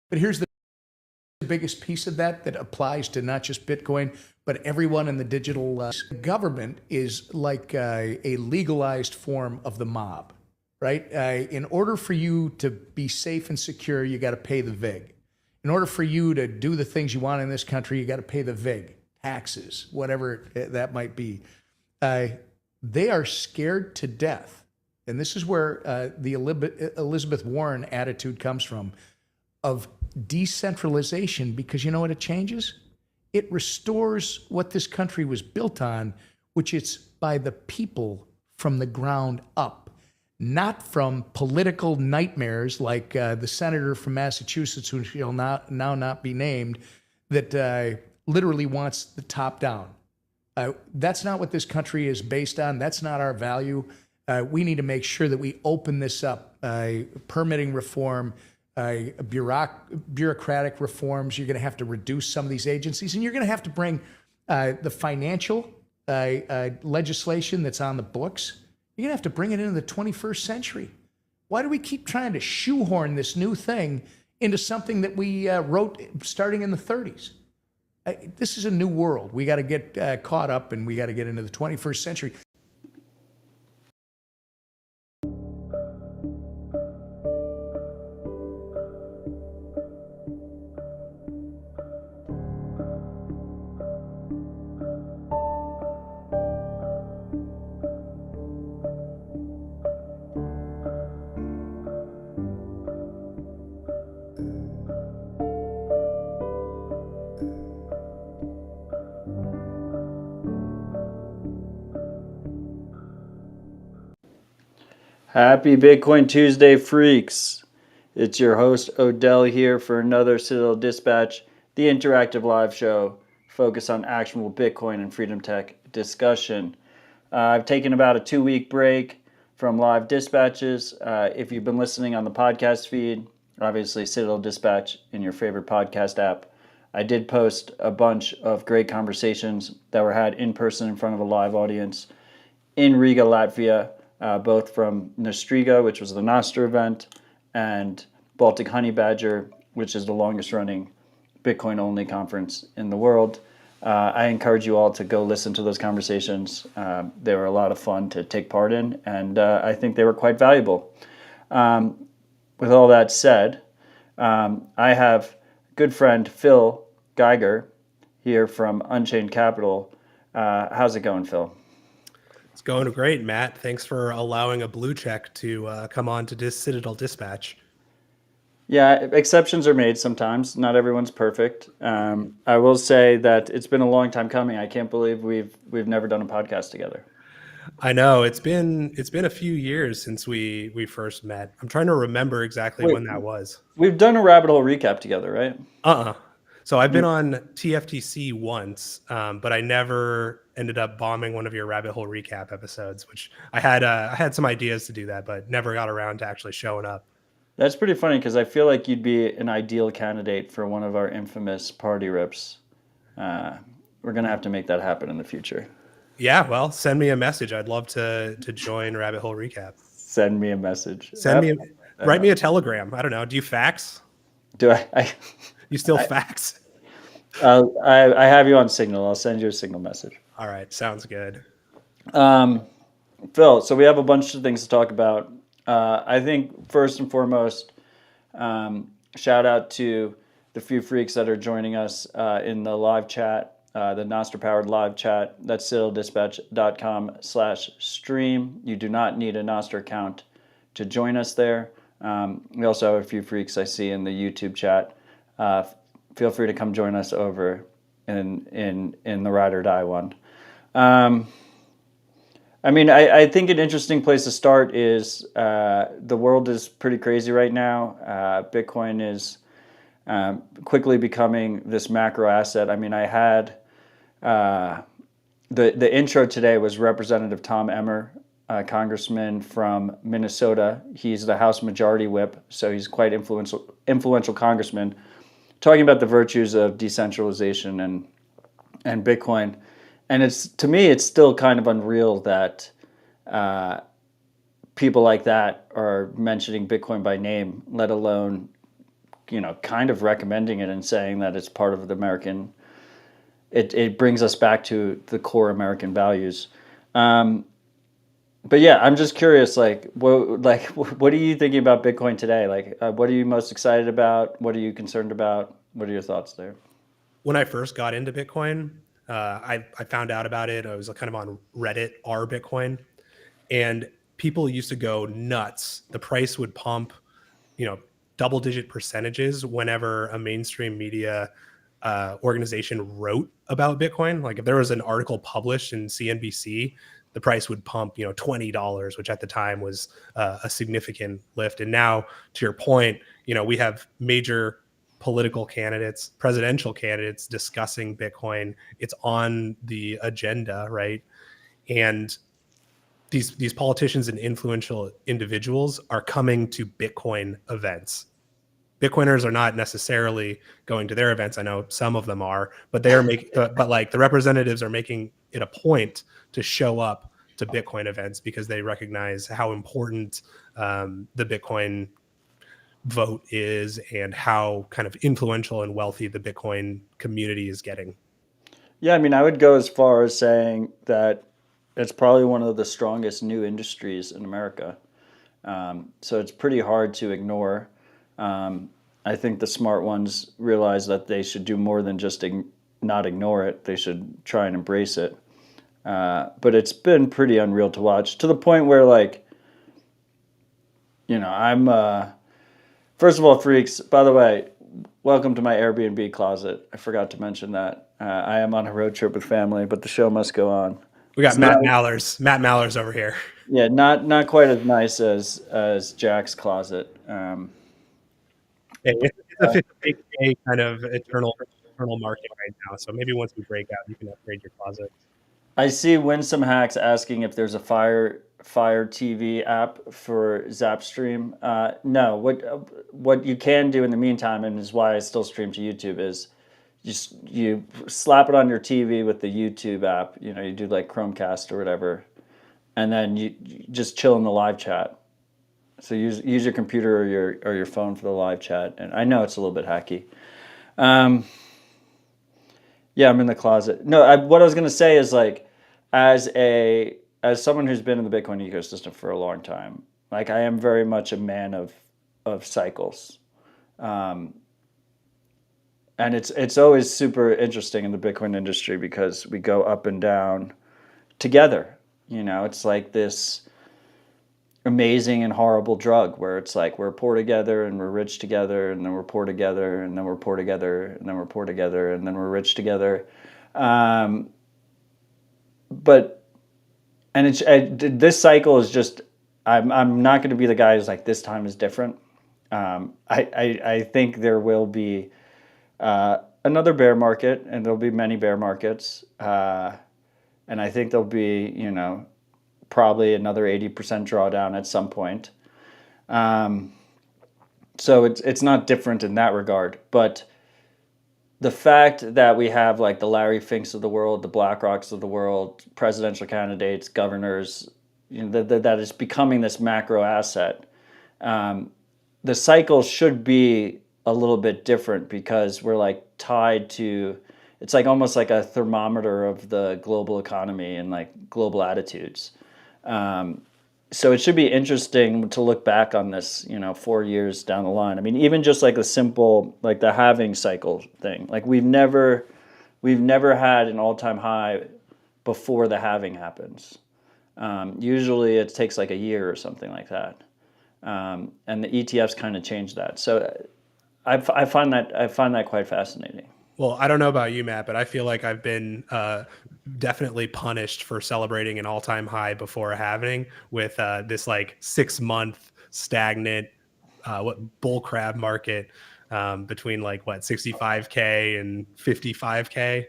But here's the biggest piece of that applies to not just Bitcoin, but everyone in the digital government is like a legalized form of the mob, right? In order for you to be safe and secure, you got to pay the VIG. In order for you to do the things you want in this country, you got to pay the VIG, taxes, whatever that might be. They are scared to death. And this is where the Elizabeth Warren attitude comes from, of decentralization, because you know what it changes? It restores what this country was built on, which it's by the people from the ground up, not from political nightmares like the senator from Massachusetts, who shall now not be named, that literally wants the top down. That's not what this country is based on. That's not our value. We need to make sure that we open this up. Permitting reform, bureaucratic reforms. You're going to have to reduce some of these agencies, and you're going to have to bring the financial legislation that's on the books. You're going to have to bring it into the 21st century. Why do we keep trying to shoehorn this new thing into something that we wrote starting in the 30s? This is a new world. We got to get caught up, and we got to get into the 21st century. Happy Bitcoin Tuesday, freaks. It's your host, Odell, here for another Citadel Dispatch, the interactive live show focused on actionable Bitcoin and freedom tech discussion. I've taken about a 2-week break from live dispatches. If you've been listening on the podcast feed, obviously Citadel Dispatch in your favorite podcast app, I did post a bunch of great conversations that were had in person in front of a live audience in Riga, Latvia. Both from Nostr, which was the Nostr event, and Baltic Honey Badger, which is the longest running Bitcoin-only conference in the world. I encourage you all to go listen to those conversations. They were a lot of fun to take part in, and I think they were quite valuable. With all that said, I have good friend Phil Geiger here from Unchained Capital. How's it going, Phil? It's going great, Matt. Thanks for allowing a blue check to come on to Citadel Dispatch. Yeah, exceptions are made sometimes. Not everyone's perfect. I will say that it's been a long time coming. I can't believe we've never done a podcast together. I know it's been a few years since we first met. I'm trying to remember exactly when that was. We've done a rabbit hole recap together, right? So I've been on TFTC once, but I never ended up bombing one of your rabbit hole recap episodes, which I had some ideas to do that, but never got around to actually showing up. That's pretty funny because I feel like you'd be an ideal candidate for one of our infamous party rips. We're going to have to make that happen in the future. Yeah, well, send me a message. I'd love to join Rabbit Hole Recap. Send me a message. Write me a telegram. I don't know. Do you fax? Do I you still fax? I have you on Signal. I'll send you a Signal message. All right, sounds good. Phil, so we have a bunch of things to talk about. I think first and foremost, shout out to the few freaks that are joining us in the live chat, the Nostr-powered live chat. That's citadeldispatch.com/stream. You do not need a Nostr account to join us there. We also have a few freaks I see in the YouTube chat. Feel free to come join us over in the Ride or Die one. I think an interesting place to start is the world is pretty crazy right now. Bitcoin is quickly becoming this macro asset. I mean, I had the intro today was Representative Tom Emmer, congressman from Minnesota. He's the House Majority Whip, so he's quite influential congressman, talking about the virtues of decentralization and Bitcoin. And to me, it's still kind of unreal that people like that are mentioning Bitcoin by name, let alone kind of recommending it and saying that it's part of the American. It brings us back to the core American values. But yeah, I'm just curious, what are you thinking about Bitcoin today? What are you most excited about? What are you concerned about? What are your thoughts there? When I first got into Bitcoin, I found out about it. I was kind of on Reddit, r Bitcoin, and people used to go nuts. The price would pump, you know, double digit percentages whenever a mainstream media organization wrote about Bitcoin. Like if there was an article published in CNBC, the price would pump, $20, which at the time was a significant lift. And now, to your point, we have major political candidates, presidential candidates discussing Bitcoin. It's on the agenda, right? And these politicians and influential individuals are coming to Bitcoin events. Bitcoiners are not necessarily going to their events. I know some of them are, but they are making, but like the representatives are making it a point to show up to Bitcoin events because they recognize how important the Bitcoin vote is and how kind of influential and wealthy the Bitcoin community is getting. Yeah, I mean, I would go as far as saying that it's probably one of the strongest new industries in America. So it's pretty hard to ignore. I think the smart ones realize that they should do more than just not ignore it. They should try and embrace it. But it's been pretty unreal to watch, to the point where, I'm, first of all, freaks, by the way, welcome to my Airbnb closet. I forgot to mention that. I am on a road trip with family, but the show must go on. We got Matt Mallers over here. Yeah, not quite as nice as Jack's closet. It's a 50K kind of eternal market right now. So maybe once we break out, you can upgrade your closet. I see Winsome Hacks asking if there's a Fire TV app for Zapstream. No, what you can do in the meantime, and is why I still stream to YouTube, is you slap it on your TV with the YouTube app. You do like Chromecast or whatever, and then you just chill in the live chat. So use your computer or your phone for the live chat. And I know it's a little bit hacky. Yeah, I'm in the closet. No, what I was gonna say is, as someone who's been in the Bitcoin ecosystem for a long time, I am very much a man of cycles. And it's always super interesting in the Bitcoin industry because we go up and down together. It's like this amazing and horrible drug where it's like we're poor together and we're rich together, and then we're poor together, and then we're poor together, and then we're poor together, and then we're rich together. This cycle is just, I'm not going to be the guy who's like, this time is different. I think there will be another bear market, and there'll be many bear markets, and I think there'll be probably another 80% drawdown at some point. So it's not different in that regard, but the fact that we have the Larry Finks of the world, the BlackRocks of the world, presidential candidates, governors, that is becoming this macro asset. The cycle should be a little bit different because we're tied to, it's almost like a thermometer of the global economy and global attitudes. So it should be interesting to look back on this, 4 years down the line. I mean, even just the simple, the halving cycle thing. We've never had an all-time high before the halving happens. Usually it takes a year or something like that. And the ETFs kind of changed that. So I find that quite fascinating. Well, I don't know about you, Matt, but I feel like I've been definitely punished for celebrating an all-time high before a halving with this 6-month stagnant bull crab market between 65K and 55K.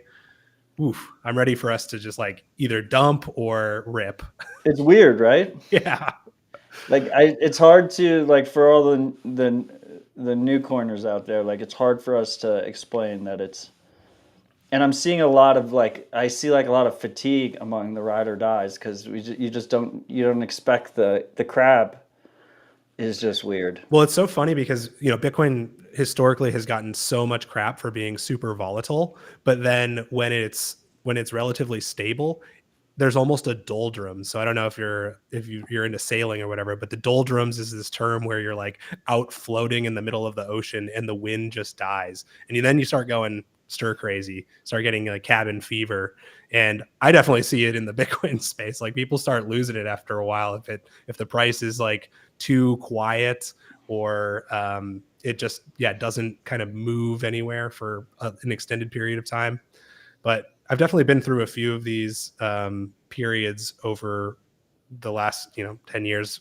Oof, I'm ready for us to just either dump or rip. It's weird, right? Yeah. It's hard to for all the new coiners out there, it's hard for us to explain that it's, and I'm seeing a lot of I see a lot of fatigue among the ride or dies because you don't expect the crab is just weird. Well, it's so funny because, Bitcoin historically has gotten so much crap for being super volatile, but then when it's relatively stable, there's almost a doldrums. So I don't know if you're into sailing or whatever, but the doldrums is this term where you're like out floating in the middle of the ocean and the wind just dies. And then you start going stir crazy, start getting like cabin fever. And I definitely see it in the Bitcoin space. Like people start losing it after a while if the price is like too quiet, or it just doesn't kind of move anywhere for an extended period of time. But I've definitely been through a few of these periods over the last 10 years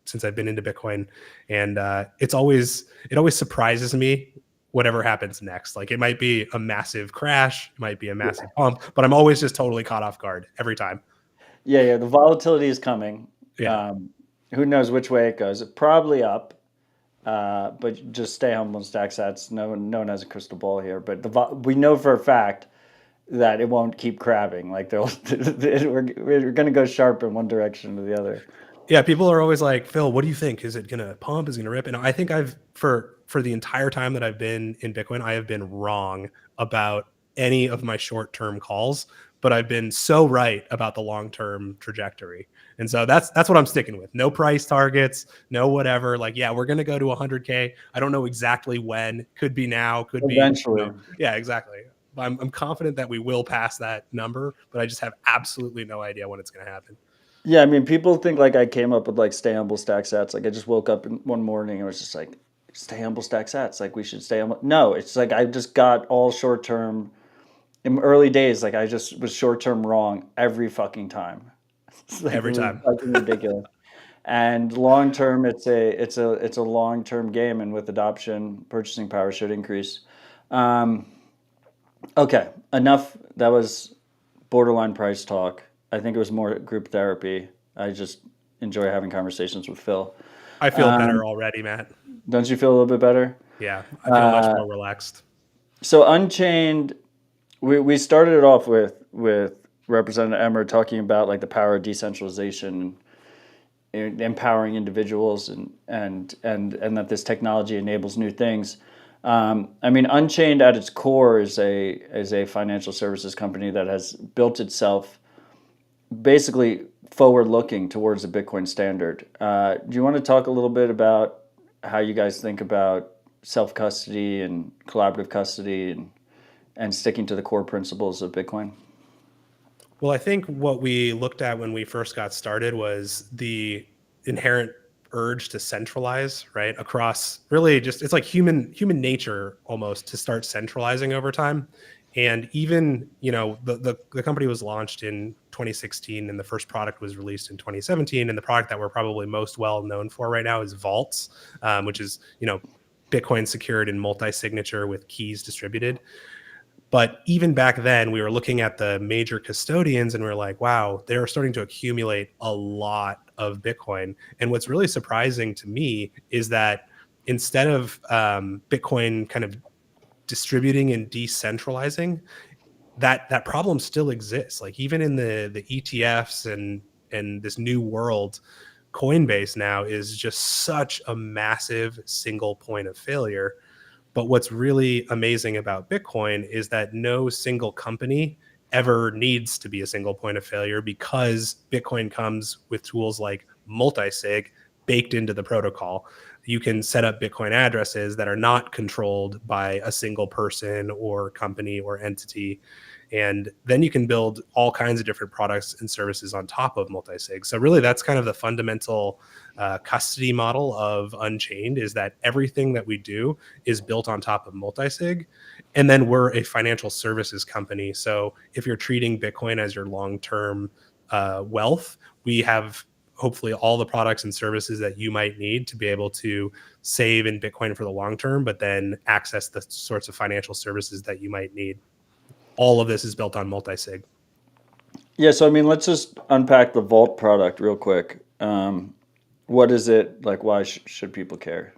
since I've been into Bitcoin, and it always surprises me whatever happens next. Like it might be a massive crash, it might be a massive pump, but I'm always just totally caught off guard every time. Yeah, the volatility is coming. Yeah. Who knows which way it goes? Probably up. But just stay humble and stack sats. No one has a crystal ball here, but we know for a fact that it won't keep crabbing. Like we're going to go sharp in one direction or the other. Yeah, people are always like, Phil, what do you think? Is it gonna pump? Is it gonna rip? And I think for the entire time that I've been in Bitcoin, I have been wrong about any of my short-term calls, but I've been so right about the long-term trajectory. And so that's what I'm sticking with. No price targets, no whatever. Like, yeah, we're gonna go to 100K. I don't know exactly when. Could be now. Could be Eventually. Yeah, exactly. I'm confident that we will pass that number, but I just have absolutely no idea when it's gonna happen. Yeah, I mean, people think like I came up with like stay humble stack sats. Like I just woke up one morning and was just like, stay humble stack sats. Like we should stay humble. No, it's like I just got all short term. In early days, like I just was short term wrong every fucking time. Like, Every time. fucking ridiculous. And long term, it's a long term game, and with adoption, purchasing power should increase. Okay, enough. That was borderline price talk. I think it was more group therapy. I just enjoy having conversations with Phil. I feel better already, Matt. Don't you feel a little bit better? Yeah, I feel much more relaxed. So Unchained, we started it off with Representative Emmer talking about like the power of decentralization, and empowering individuals, and that this technology enables new things. I mean, Unchained at its core is a financial services company that has built itself basically forward-looking towards the Bitcoin standard. Do you want to talk a little bit about how you guys think about self-custody and collaborative custody and sticking to the core principles of Bitcoin? Well, I think what we looked at when we first got started was the inherent urge to centralize, right? Across really just, it's like human nature almost to start centralizing over time. And even, the company was launched in 2016 and the first product was released in 2017. And the product that we're probably most well known for right now is Vaults, which is, Bitcoin secured and multi-signature with keys distributed. But even back then, we were looking at the major custodians and we are like, wow, they're starting to accumulate a lot of Bitcoin. And what's really surprising to me is that instead of Bitcoin kind of distributing and decentralizing, that problem still exists. Like even in the ETFs and this new world, Coinbase now is just such a massive single point of failure. But what's really amazing about Bitcoin is that no single company ever needs to be a single point of failure, because Bitcoin comes with tools like multi-sig baked into the protocol. You can set up Bitcoin addresses that are not controlled by a single person or company or entity. And then you can build all kinds of different products and services on top of multi-sig. So really that's kind of the fundamental custody model of Unchained, is that everything that we do is built on top of multi-sig. And then we're a financial services company. So if you're treating Bitcoin as your long-term wealth, we have hopefully all the products and services that you might need to be able to save in Bitcoin for the long term, but then access the sorts of financial services that you might need. All of this is built on multi-sig. Yeah, so I mean, let's just unpack the Vault product real quick. What is it? Like, why should people care?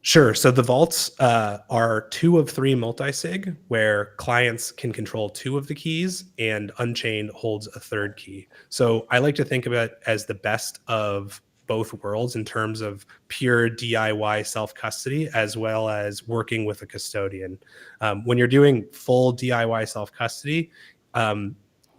Sure. So the vaults are 2 of 3 multi-sig, where clients can control 2 of the keys and Unchained holds a 3rd key. So I like to think of it as the best of both worlds in terms of pure DIY self-custody as well as working with a custodian. When you're doing full DIY self-custody,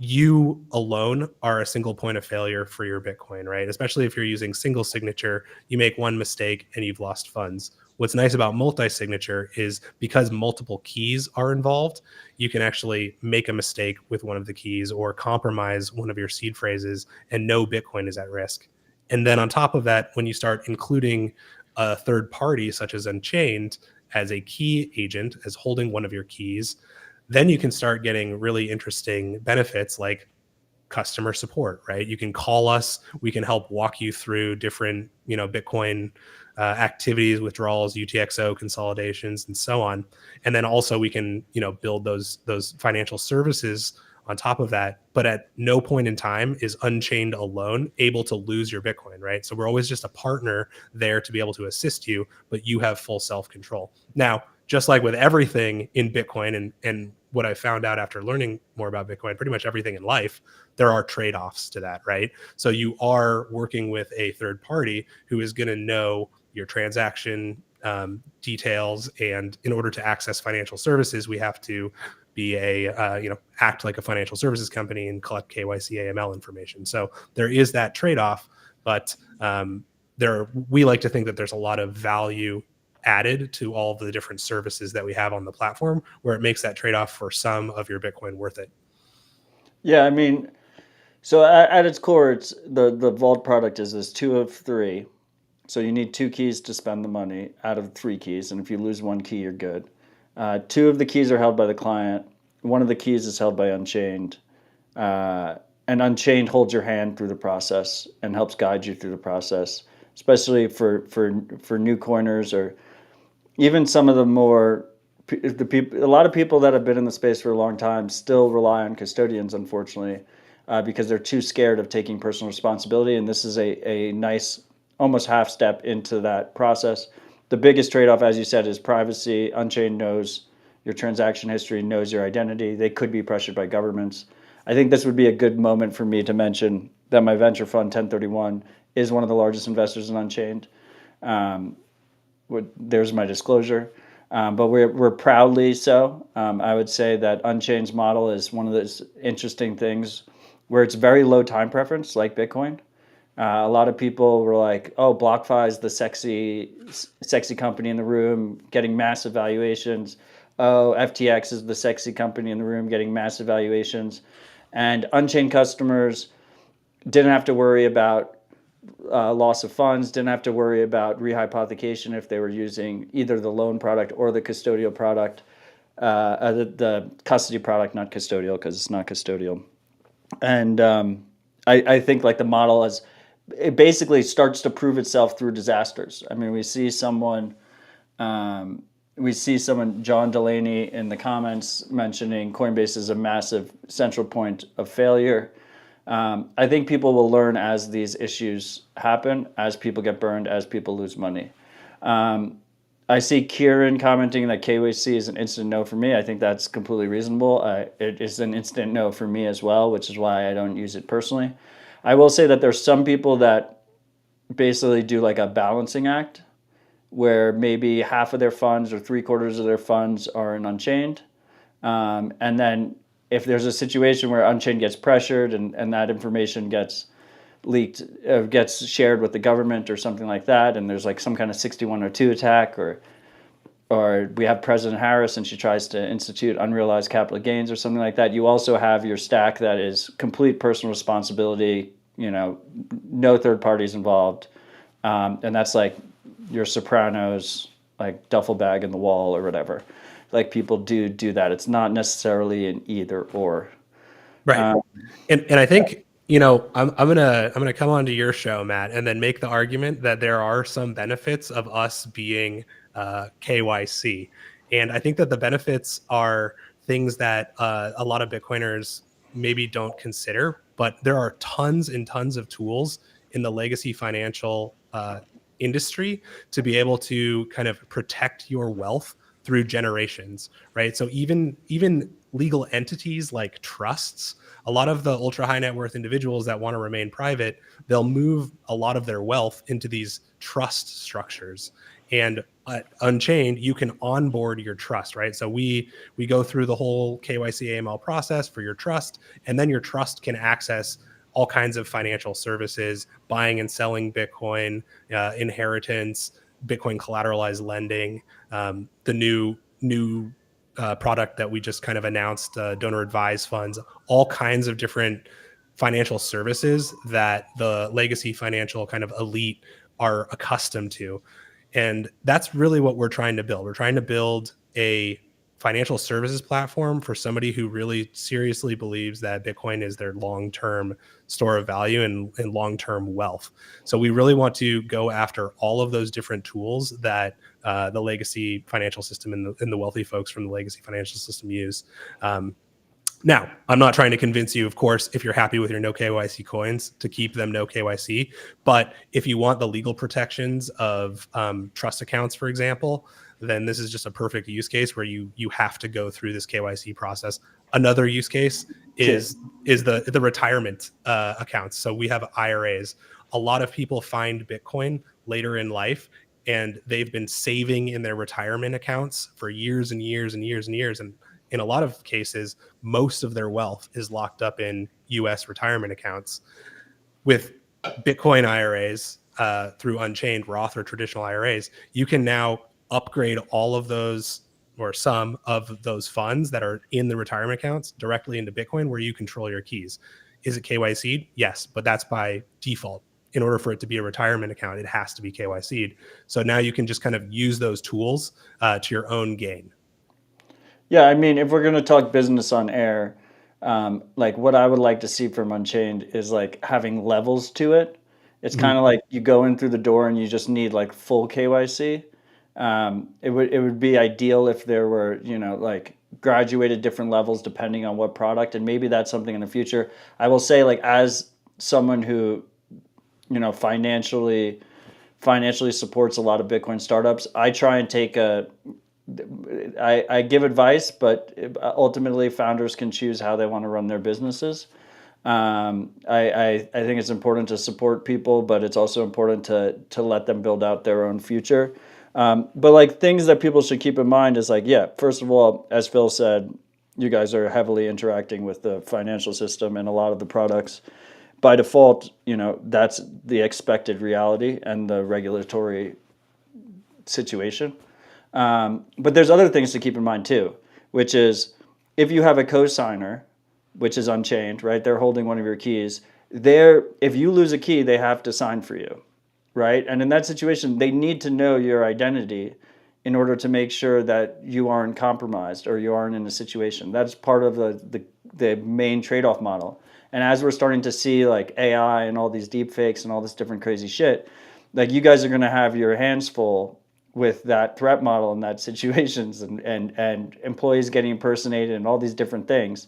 you alone are a single point of failure for your Bitcoin, right? Especially if you're using single signature, you make one mistake and you've lost funds. What's nice about multi-signature is because multiple keys are involved, you can actually make a mistake with one of the keys or compromise one of your seed phrases and no Bitcoin is at risk. And then on top of that, when you start including a third party such as Unchained as a key agent, as holding one of your keys, then you can start getting really interesting benefits like customer support, right? You can call us, we can help walk you through different, Bitcoin activities, withdrawals, UTXO consolidations, and so on. And then also we can, build those financial services on top of that. But at no point in time is Unchained alone able to lose your Bitcoin, right? So we're always just a partner there to be able to assist you, but you have full self-control. Now, just like with everything in Bitcoin and what I found out after learning more about Bitcoin, pretty much everything in life, there are trade-offs to that, right? So you are working with a third party who is going to know your transaction details, and in order to access financial services, we have to be act like a financial services company and collect KYC AML information. So there is that trade-off, but we like to think that there's a lot of value added to all of the different services that we have on the platform, where it makes that trade-off for some of your Bitcoin worth it. Yeah, I mean, so at its core, it's the vault product is this 2 of 3. So you need 2 keys to spend the money out of 3 keys, and if you lose 1 key, you're good. 2 of the keys are held by the client. 1 of the keys is held by Unchained. And Unchained holds your hand through the process and helps guide you through the process, especially for new coiners, or even some of the more a lot of people that have been in the space for a long time still rely on custodians, unfortunately, because they're too scared of taking personal responsibility. And this is a nice, almost half step into that process. The biggest trade-off, as you said, is privacy. Unchained knows your transaction history, knows your identity. They could be pressured by governments. I think this would be a good moment for me to mention that my venture fund, 1031, is one of the largest investors in Unchained. There's my disclosure. But we're proudly so. I would say that Unchained's model is one of those interesting things where it's very low time preference, like Bitcoin. A lot of people were like, "Oh, BlockFi is the sexy company in the room, getting massive valuations. Oh, FTX is the sexy company in the room, getting massive valuations." And Unchained customers didn't have to worry about loss of funds, didn't have to worry about rehypothecation if they were using either the loan product or the custodial product, the custody product, not custodial because it's not custodial. And I think like the model it basically starts to prove itself through disasters. I mean, we see someone, John Delaney in the comments mentioning Coinbase is a massive central point of failure. I think people will learn as these issues happen, as people get burned, as people lose money. I see Kieran commenting that KYC is an instant no for me. I think that's completely reasonable. It is an instant no for me as well, which is why I don't use it personally. I will say that there's some people that basically do like a balancing act where maybe half of their funds or 3/4 of their funds are in Unchained. And then if there's a situation where Unchained gets pressured and that information gets leaked, gets shared with the government or something like that, and there's like some kind of 6102 attack, or we have President Harris and she tries to institute unrealized capital gains or something like that, you also have your stack that is complete personal responsibility, no third parties involved. And that's like your Sopranos, like duffel bag in the wall or whatever. Like people do that. It's not necessarily an either or. Right. And I think, I'm gonna come onto your show, Matt, and then make the argument that there are some benefits of us being KYC. And I think that the benefits are things that a lot of Bitcoiners maybe don't consider, but there are tons and tons of tools in the legacy financial industry to be able to kind of protect your wealth through generations, right? So even legal entities like trusts, a lot of the ultra high net worth individuals that want to remain private, they'll move a lot of their wealth into these trust structures. And at Unchained, you can onboard your trust, right? So we go through the whole KYC AML process for your trust, and then your trust can access all kinds of financial services, buying and selling Bitcoin, inheritance, Bitcoin collateralized lending, the new product that we just kind of announced, donor advised funds, all kinds of different financial services that the legacy financial kind of elite are accustomed to. And that's really what we're trying to build. We're trying to build a financial services platform for somebody who really seriously believes that Bitcoin is their long-term store of value and long-term wealth. So we really want to go after all of those different tools that the legacy financial system and the wealthy folks from the legacy financial system use. Now, I'm not trying to convince you, of course, if you're happy with your no KYC coins, to keep them no KYC. But if you want the legal protections of trust accounts, for example, then this is just a perfect use case where you have to go through this KYC process. Another use case is the retirement accounts. So we have IRAs. A lot of people find Bitcoin later in life, and they've been saving in their retirement accounts for years and years and years and years. And in a lot of cases, most of their wealth is locked up in US retirement accounts. With Bitcoin IRAs through Unchained, Roth, or traditional IRAs, you can now upgrade all of those or some of those funds that are in the retirement accounts directly into Bitcoin, where you control your keys. Is it KYC'd? Yes, but that's by default. In order for it to be a retirement account, it has to be KYC'd. So now you can just kind of use those tools to your own gain. Yeah, I mean, if we're going to talk business on air, like what I would like to see from Unchained is like having levels to it. It's kind of like you go in through the door and you just need like full KYC. It would be ideal if there were, like graduated different levels depending on what product, and maybe that's something in the future. I will say, like, as someone who, financially supports a lot of Bitcoin startups, I try and take I give advice, but ultimately founders can choose how they want to run their businesses. I think it's important to support people, but it's also important to let them build out their own future. But like things that people should keep in mind is like, yeah, first of all, as Phil said, you guys are heavily interacting with the financial system and a lot of the products. By default, that's the expected reality and the regulatory situation. But there's other things to keep in mind too, which is if you have a co-signer, which is Unchained, right? They're holding one of your keys. If you lose a key, they have to sign for you, right? And in that situation, they need to know your identity in order to make sure that you aren't compromised or you aren't in a situation. That's part of the main trade-off model. And as we're starting to see like AI and all these deep fakes and all this different crazy shit, like you guys are going to have your hands full with that threat model and that situations and employees getting impersonated and all these different things,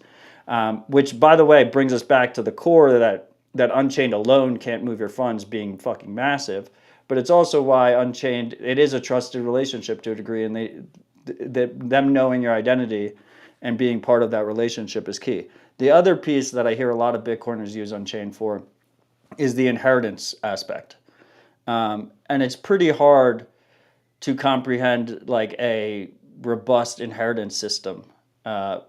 which, by the way, brings us back to the core that Unchained alone can't move your funds being fucking massive. But it's also why Unchained, it is a trusted relationship to a degree, and them knowing your identity and being part of that relationship is key. The other piece that I hear a lot of Bitcoiners use Unchained for is the inheritance aspect. And it's pretty hard to comprehend like a robust inheritance system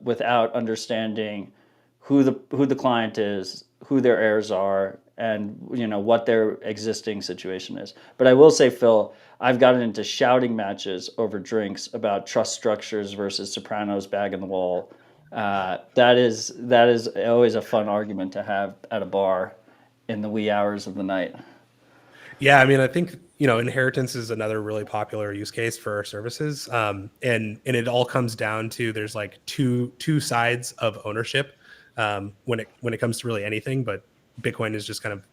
without understanding who the client is, who their heirs are, and what their existing situation is. But I will say, Phil, I've gotten into shouting matches over drinks about trust structures versus Sopranos bag in the wall. That is always a fun argument to have at a bar in the wee hours of the night. Yeah, I mean, I think inheritance is another really popular use case for our services, and it all comes down to there's like two sides of ownership when it comes to really anything, but Bitcoin is just kind of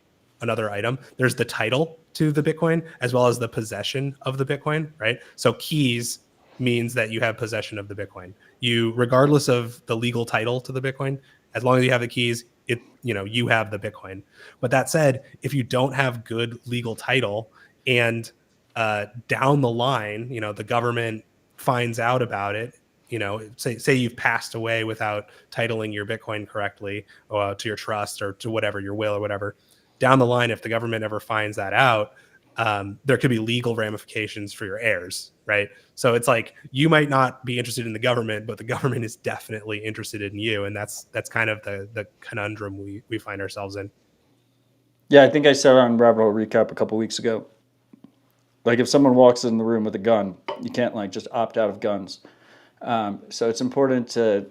another item. There's the title to the Bitcoin as well as the possession of the Bitcoin, right? So keys means that you have possession of the Bitcoin. You, regardless of the legal title to the Bitcoin, as long as you have the keys, you have the Bitcoin. But that said, if you don't have good legal title and down the line, the government finds out about it, say you've passed away without titling your Bitcoin correctly to your trust or to whatever, your will or whatever, down the line, if the government ever finds that out, there could be legal ramifications for your heirs, right? So it's like you might not be interested in the government, but the government is definitely interested in you, and that's kind of the conundrum we find ourselves in. Yeah, I think I said on Rabbit Hole Recap a couple weeks ago, like if someone walks in the room with a gun, you can't like just opt out of guns. So it's important to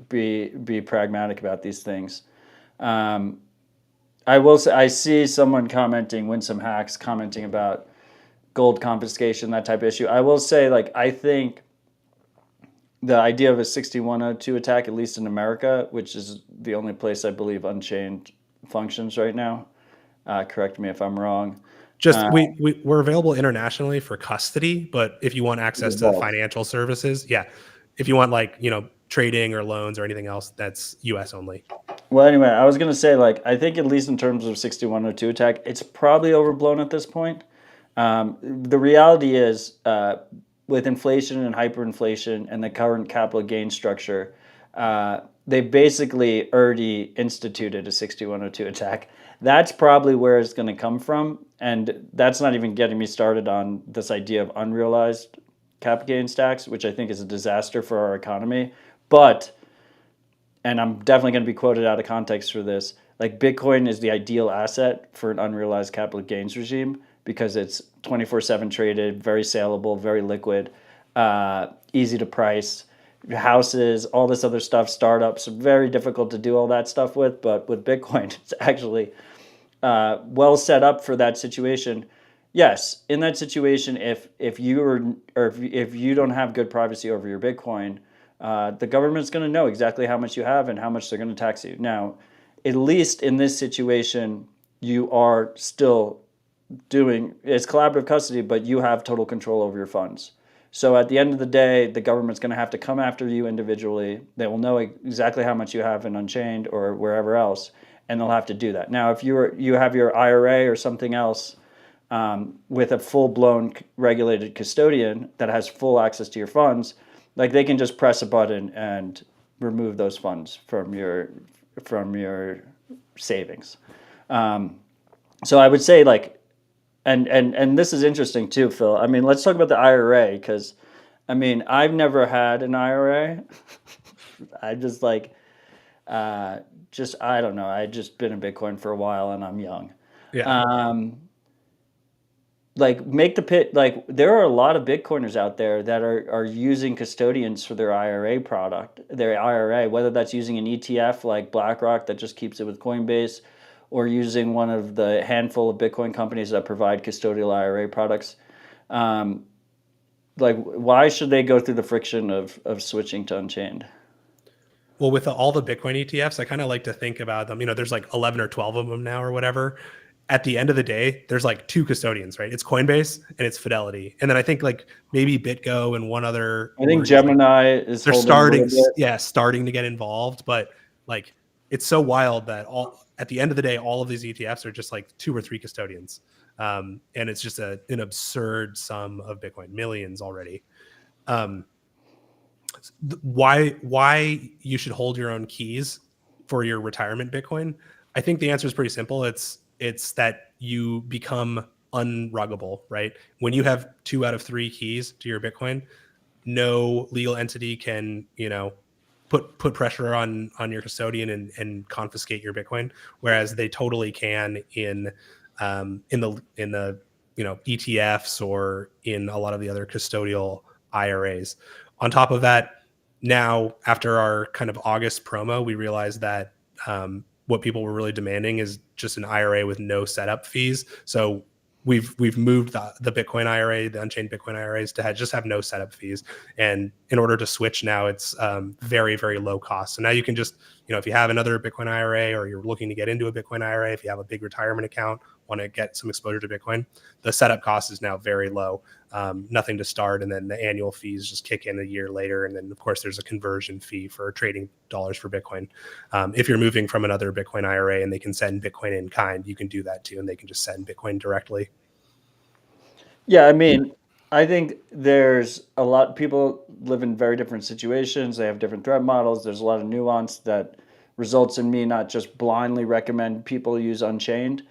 be pragmatic about these things. I will say I see someone commenting, Winsome Hacks commenting about gold confiscation, that type of issue. I will say, like, I think the idea of a 6102 attack, at least in America, which is the only place I believe Unchained functions right now. Correct me if I'm wrong. Just we're available internationally for custody, but if you want access to financial services, yeah. If you want trading or loans or anything else, that's US only. Well, anyway, I was going to say, like, I think at least in terms of 6102 attack, it's probably overblown at this point. The reality is, with inflation and hyperinflation and the current capital gain structure, they basically already instituted a 6102 attack. That's probably where it's going to come from. And that's not even getting me started on this idea of unrealized capital gain stacks, which I think is a disaster for our economy. But, and I'm definitely going to be quoted out of context for this, like Bitcoin is the ideal asset for an unrealized capital gains regime because it's 24/7 traded, very saleable, very liquid, easy to price. Houses, all this other stuff, startups, very difficult to do all that stuff with. But with Bitcoin, it's actually well set up for that situation. Yes, in that situation, if you don't have good privacy over your Bitcoin, the government's going to know exactly how much you have and how much they're going to tax you. Now, at least in this situation, you are still doing it's collaborative custody, but you have total control over your funds. So at the end of the day, the government's going to have to come after you individually. They will know exactly how much you have in Unchained or wherever else, and they'll have to do that. Now, if you have your IRA or something else with a full-blown regulated custodian that has full access to your funds, like they can just press a button and remove those funds from your savings. So I would say like. And this is interesting too, Phil. I mean, let's talk about the IRA because, I mean, I've never had an IRA. I just like, I don't know. I just been in Bitcoin for a while and I'm young. Yeah. Like make the pit. Like there are a lot of Bitcoiners out there that are using custodians for their IRA product, their IRA, whether that's using an ETF like BlackRock that just keeps it with Coinbase, or using one of the handful of Bitcoin companies that provide custodial IRA products. Like, why should they go through the friction of switching to Unchained? Well, with all the Bitcoin ETFs, I kind of like to think about them. There's like 11 or 12 of them now or whatever. At the end of the day, there's like two custodians, right? It's Coinbase and it's Fidelity. And then I think like maybe BitGo and one other. I think Gemini is they're starting to get involved, but like it's so wild that at the end of the day, all of these ETFs are just like two or three custodians. And it's just an absurd sum of Bitcoin, millions already. Why you should hold your own keys for your retirement Bitcoin? I think the answer is pretty simple. It's that you become unruggable, right? When you have 2 out of 3 keys to your Bitcoin, no legal entity can, put pressure on your custodian and confiscate your Bitcoin, whereas they totally can in the ETFs or in a lot of the other custodial IRAs. On top of that, now after our kind of August promo, we realized that what people were really demanding is just an IRA with no setup fees. So we've moved the Bitcoin IRA, the Unchained Bitcoin IRAs to just have no setup fees. And in order to switch now, it's very, very low cost. So now you can just, if you have another Bitcoin IRA or you're looking to get into a Bitcoin IRA, if you have a big retirement account, want to get some exposure to Bitcoin, the setup cost is now very low, nothing to start. And then the annual fees just kick in a year later. And then of course there's a conversion fee for trading dollars for Bitcoin. If you're moving from another Bitcoin IRA and they can send Bitcoin in kind, you can do that too. And they can just send Bitcoin directly. Yeah, I mean, I think there's a lot people live in very different situations. They have different threat models. There's a lot of nuance that results in me not just blindly recommend people use Unchained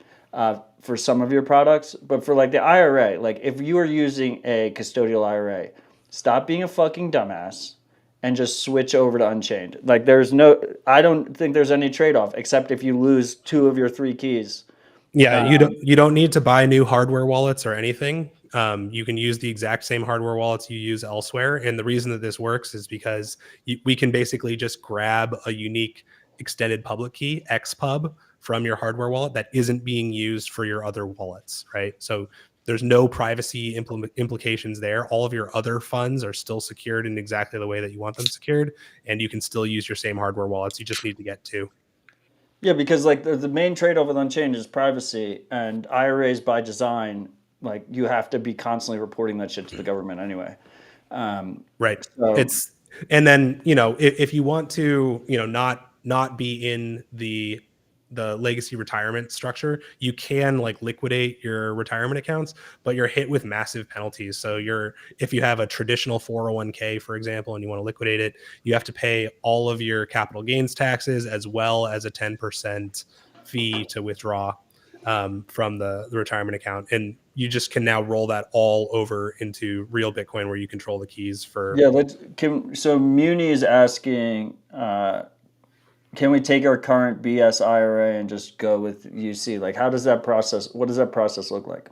for some of your products, but for like the IRA, like if you are using a custodial IRA, stop being a fucking dumbass and just switch over to Unchained. Like I don't think there's any trade-off except if you lose 2 of your 3 keys. Yeah, you don't need to buy new hardware wallets or anything. You can use the exact same hardware wallets you use elsewhere. And the reason that this works is because we can basically just grab a unique extended public key, XPub, from your hardware wallet that isn't being used for your other wallets, right? So there's no privacy implications there. All of your other funds are still secured in exactly the way that you want them secured, and you can still use your same hardware wallets. You just need to get 2. Yeah, because like the main trade-off with Unchained is privacy, and IRAs by design, like you have to be constantly reporting that shit to the government anyway. Right. So And then, if you want to, not be in the legacy retirement structure, you can like liquidate your retirement accounts, but you're hit with massive penalties. So if you have a traditional 401k, for example, and you want to liquidate it, you have to pay all of your capital gains taxes as well as a 10% fee to withdraw from the retirement account. And you just can now roll that all over into real Bitcoin where you control the keys for. yeah, so Muni is asking, can we take our current BS IRA and just go with UC? Like, what does that process look like?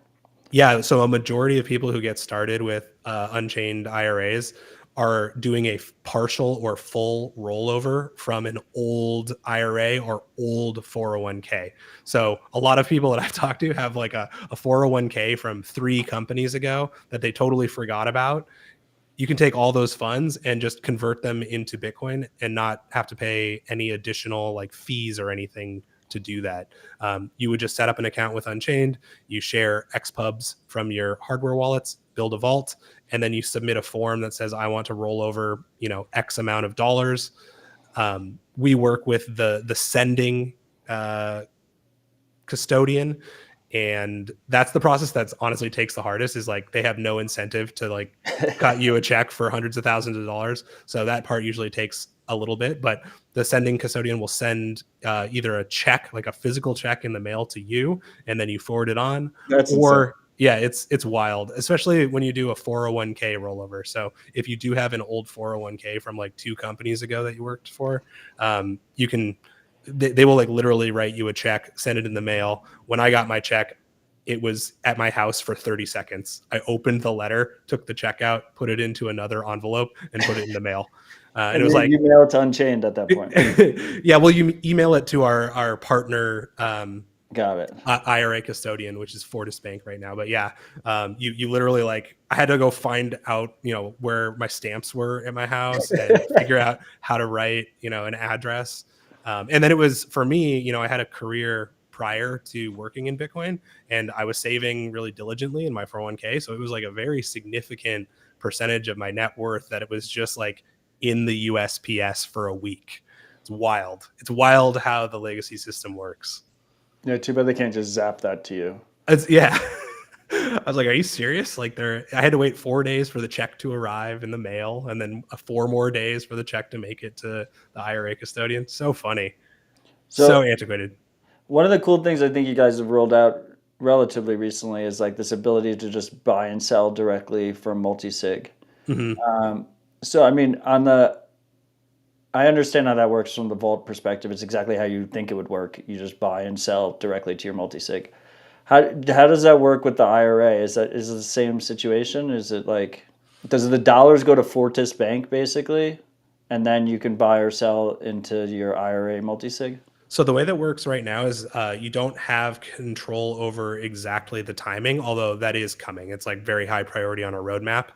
Yeah, so a majority of people who get started with Unchained IRAs are doing a partial or full rollover from an old IRA or old 401k. So a lot of people that I've talked to have like a 401k from 3 companies ago that they totally forgot about. You can take all those funds and just convert them into Bitcoin and not have to pay any additional like fees or anything to do that. You would just set up an account with Unchained, you share XPubs from your hardware wallets, build a vault, and then you submit a form that says, I want to roll over, X amount of dollars. We work with the sending custodian, and that's the process that's honestly takes the hardest. Is like they have no incentive to like cut you a check for hundreds of thousands of dollars, so that part usually takes a little bit. But the sending custodian will send either a check, like a physical check in the mail to you, and then you forward it on. That's insane. Or yeah, it's wild, especially when you do a 401k rollover. So if you do have an old 401k from like 2 companies ago that you worked for, you can they will like literally write you a check, send it in the mail. When I got my check, it was at my house for 30 seconds. I opened the letter, took the check out, put it into another envelope, and put it in the mail. And it was like, you mail it to Unchained at that point. yeah, well, you email it to our partner, Got it. IRA custodian, which is Fortis Bank right now. But yeah, you literally like I had to go find out where my stamps were at my house and figure out how to write an address. And then it was for me, I had a career prior to working in Bitcoin, and I was saving really diligently in my 401k. So it was like a very significant percentage of my net worth that it was just like in the USPS for a week. It's wild. It's wild how the legacy system works. Yeah, too bad they can't just zap that to you. Yeah. I was like, are you serious? Like I had to wait 4 days for the check to arrive in the mail, and then 4 more days for the check to make it to the IRA custodian. So funny. So antiquated. One of the cool things I think you guys have rolled out relatively recently is like this ability to just buy and sell directly from multi-sig. Mm-hmm. So, I mean, I understand how that works from the vault perspective. It's exactly how you think it would work. You just buy and sell directly to your multi-sig. How does that work with the IRA? Is it the same situation? Is it like, does the dollars go to Fortis Bank basically, and then you can buy or sell into your IRA multi-sig? So the way that works right now is you don't have control over exactly the timing, although that is coming. It's like very high priority on our roadmap.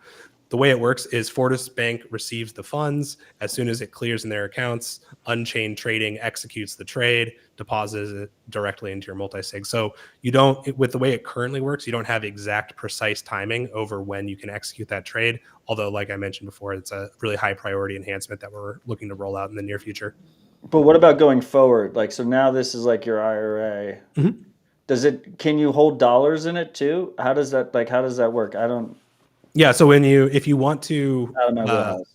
The way it works is Fortis Bank receives the funds. As soon as it clears in their accounts, Unchained Trading executes the trade, deposits it directly into your multi-sig. So with the way it currently works, you don't have exact precise timing over when you can execute that trade. Although, like I mentioned before, it's a really high priority enhancement that we're looking to roll out in the near future. But what about going forward? Like, so now this is like your IRA. Mm-hmm. Can you hold dollars in it too? How does that work? I don't. Yeah. So if you want to, Out of my wheelhouse.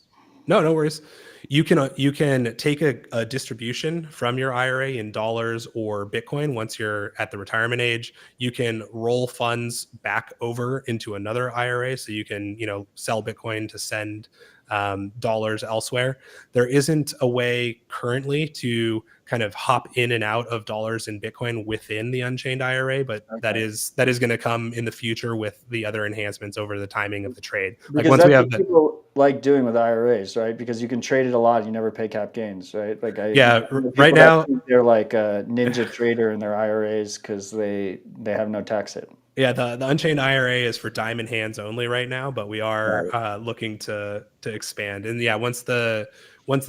no worries. You can take a distribution from your IRA in dollars or Bitcoin once you're at the retirement age. You can roll funds back over into another IRA, so you can sell Bitcoin to send dollars elsewhere. There isn't a way currently to kind of hop in and out of dollars in Bitcoin within the Unchained IRA, but that Okay. is going to come in the future with the other enhancements over the timing of the trade. Like Because once we that's have what the people like doing with IRAs, right? Because you can trade it a lot, you never pay cap gains, right? Like I yeah, know right people that now. think they're like a ninja trader in their IRAs because they have no tax hit. Yeah, the Unchained IRA is for diamond hands only right now, but we Got are it. looking to expand. And yeah, once the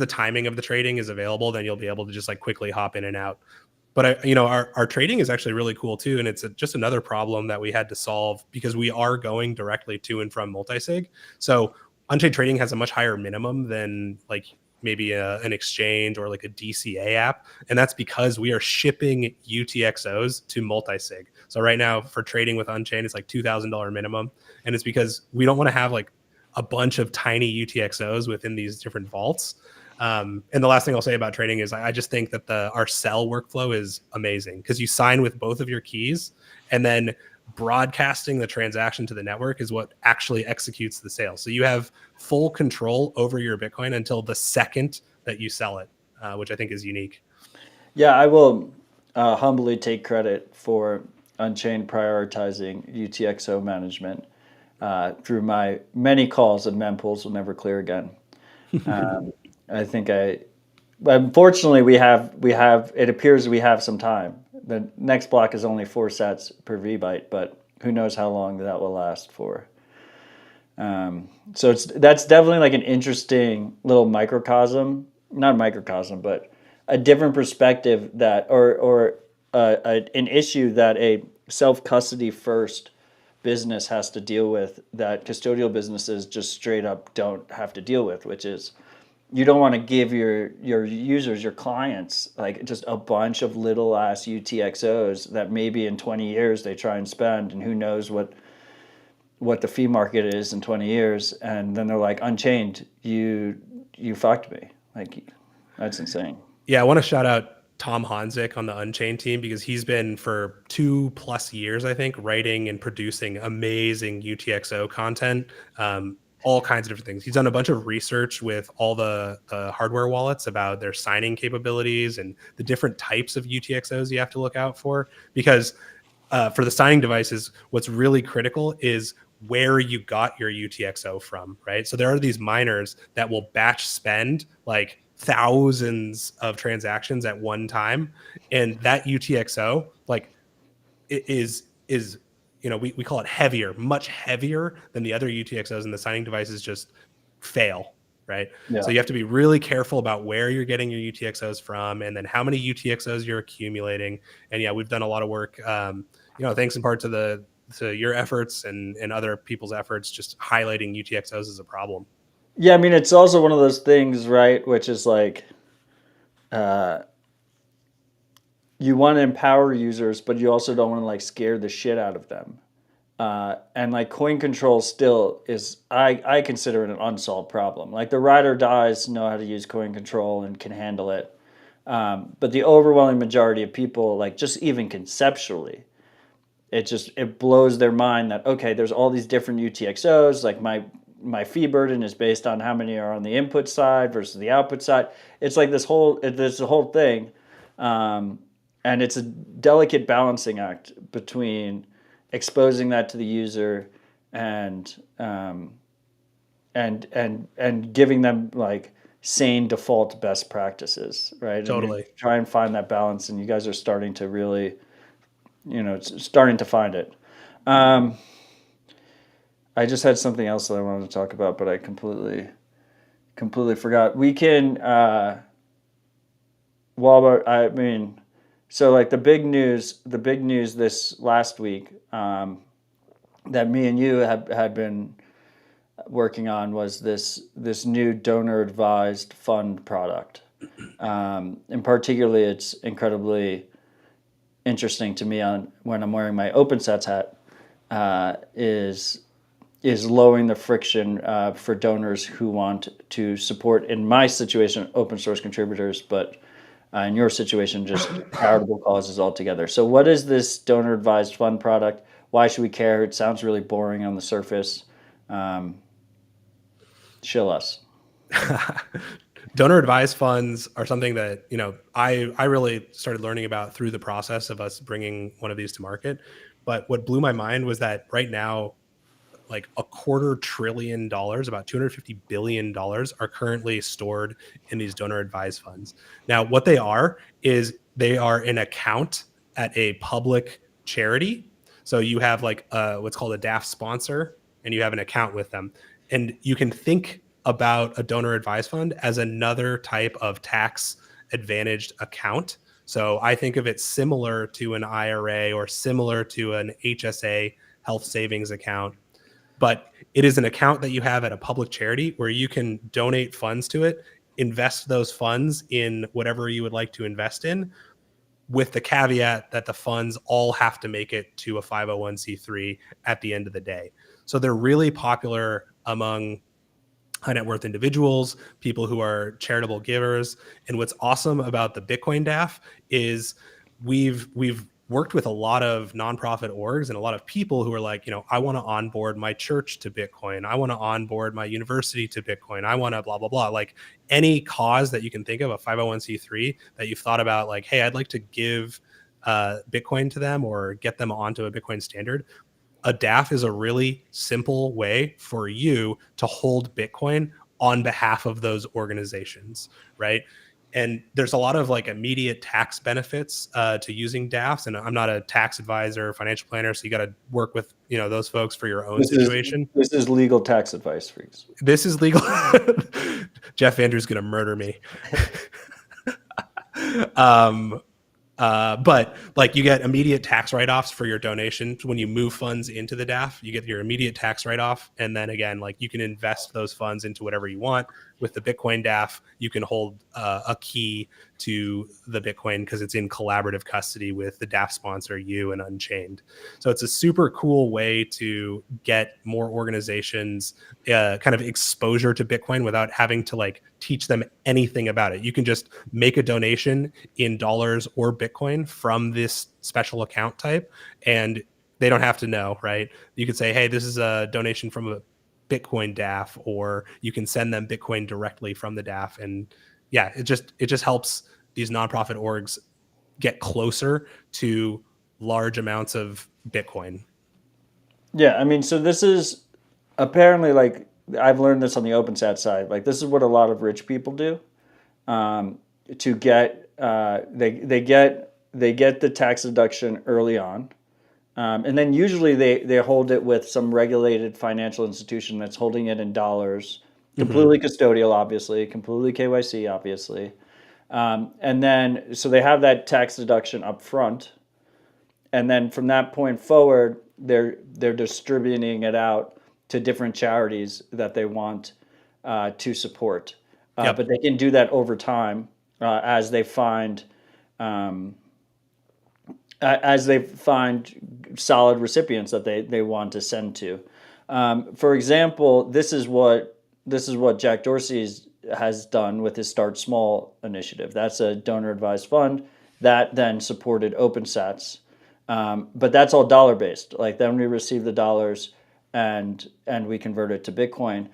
timing of the trading is available, then you'll be able to just like quickly hop in and out. But our trading is actually really cool too, and it's just another problem that we had to solve because we are going directly to and from multisig. So Unchained trading has a much higher minimum than like maybe an exchange or like a DCA app, and that's because we are shipping UTXOs to multisig. So right now for trading with Unchained, it's like $2,000 minimum, and it's because we don't want to have like a bunch of tiny UTXOs within these different vaults. And the last thing I'll say about trading is I just think that our sell workflow is amazing because you sign with both of your keys, and then broadcasting the transaction to the network is what actually executes the sale. So you have full control over your Bitcoin until the second that you sell it, which I think is unique. Yeah, I will humbly take credit for Unchained prioritizing UTXO management through my many calls of mempools will never clear again. I think unfortunately we have it appears we have some time. The next block is only 4 sats per VByte, but who knows how long that will last for. So that's definitely like an interesting little microcosm, not microcosm, but a different perspective that, or an issue that a self-custody first business has to deal with that custodial businesses just straight up don't have to deal with, which is you don't want to give your users, your clients, like just a bunch of little ass UTXOs that maybe in 20 years they try and spend, and who knows what the fee market is in 20 years, and then they're like, Unchained, you fucked me. Like, that's insane. Yeah, I want to shout out Tom Hanzik on the Unchained team because he's been for 2+ years, I think, writing and producing amazing UTXO content, all kinds of different things. He's done a bunch of research with all the hardware wallets about their signing capabilities and the different types of UTXOs you have to look out for. Because for the signing devices, what's really critical is where you got your UTXO from, right? So there are these miners that will batch spend like thousands of transactions at one time, and that UTXO like it is we call it heavier, much heavier than the other UTXOs, and the signing devices just fail, right? Yeah. So you have to be really careful about where you're getting your UTXOs from, and then how many UTXOs you're accumulating. And yeah, we've done a lot of work, thanks in part to your efforts and other people's efforts, just highlighting UTXOs as a problem. Yeah, I mean, it's also one of those things, right? Which is like, you want to empower users, but you also don't want to like scare the shit out of them. And like coin control still is, I consider it an unsolved problem. Like the ride or dies know how to use coin control and can handle it. But the overwhelming majority of people, like just even conceptually, it blows their mind that, okay, there's all these different UTXOs. Like my fee burden is based on how many are on the input side versus the output side. It's like this whole thing. And it's a delicate balancing act between exposing that to the user and giving them like sane default best practices, right? Totally. And try and find that balance. And you guys are starting to really, starting to find it. I just had something else that I wanted to talk about, but I completely forgot. We can, so like the big news this last week that me and you had been working on was this new donor advised fund product. And particularly, it's incredibly interesting to me when I'm wearing my OpenSats hat. Is is lowering the friction for donors who want to support, in my situation, open source contributors, but in your situation, just charitable causes altogether. So what is this donor advised fund product? Why should we care? It sounds really boring on the surface. Shill us. Donor advised funds are something that, I really started learning about through the process of us bringing one of these to market. But what blew my mind was that right now, like $250 billion, about $250 billion are currently stored in these donor advised funds. Now, what they are is they are an account at a public charity. So you have like what's called a DAF sponsor, and you have an account with them. And you can think about a donor advised fund as another type of tax advantaged account. So I think of it similar to an IRA or similar to an HSA health savings account, but it is an account that you have at a public charity where you can donate funds to it, invest those funds in whatever you would like to invest in, with the caveat that the funds all have to make it to a 501c3 at the end of the day. So they're really popular among high net worth individuals, people who are charitable givers. And what's awesome about the Bitcoin DAF is we've worked with a lot of nonprofit orgs and a lot of people who are like, I want to onboard my church to Bitcoin. I want to onboard my university to Bitcoin. I want to blah, blah, blah. Like any cause that you can think of, a 501c3 that you've thought about, like, hey, I'd like to give Bitcoin to them or get them onto a Bitcoin standard. A DAF is a really simple way for you to hold Bitcoin on behalf of those organizations, right? And there's a lot of like immediate tax benefits to using DAFs. And I'm not a tax advisor or financial planner, so you got to work with those folks for your own situation. This is legal tax advice, freaks. This is legal. Jeff Andrews gonna murder me. But like you get immediate tax write-offs for your donation when you move funds into the DAF. You get your immediate tax write-off, and then again, like you can invest those funds into whatever you want. With the Bitcoin DAF, you can hold a key to the Bitcoin because it's in collaborative custody with the DAF sponsor, you and Unchained. So it's a super cool way to get more organizations kind of exposure to Bitcoin without having to like teach them anything about it. You can just make a donation in dollars or Bitcoin from this special account type, and they don't have to know, right? You could say, hey, this is a donation from a Bitcoin DAF, or you can send them Bitcoin directly from the DAF. And yeah, it just helps these nonprofit orgs get closer to large amounts of Bitcoin. Yeah, I mean, so this is apparently, like, I've learned this on the OpenSat side. Like, this is what a lot of rich people do to get they get the tax deduction early on. And then usually they hold it with some regulated financial institution that's holding it in dollars, completely custodial, obviously, completely KYC, obviously. And then, so they have that tax deduction up front. And then from that point forward, they're distributing it out to different charities that they want to support. Yep. But they can do that over time as they find solid recipients that they want to send to. For example, this is what Jack Dorsey has done with his Start Small initiative. That's a donor advised fund that then supported OpenSats. But that's all dollar based. Like then we receive the dollars and we convert it to Bitcoin.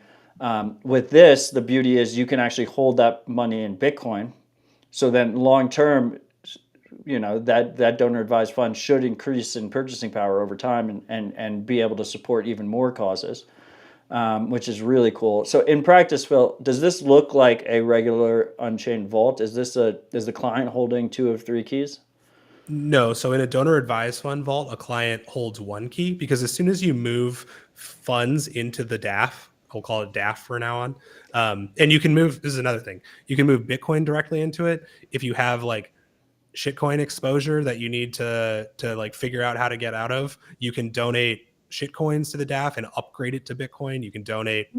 With this, the beauty is you can actually hold that money in Bitcoin. So then long term, that donor advised fund should increase in purchasing power over time and be able to support even more causes, which is really cool. So in practice, Phil, does this look like a regular Unchained vault? Is the client holding 2 of 3 keys? No. So in a donor advised fund vault, a client holds 1 key, because as soon as you move funds into the DAF, I'll call it DAF for now on, and you can move, this is another thing, you can move Bitcoin directly into it. If you have like shitcoin exposure that you need to like figure out how to get out of, you can donate shitcoins to the DAF and upgrade it to Bitcoin. You can donate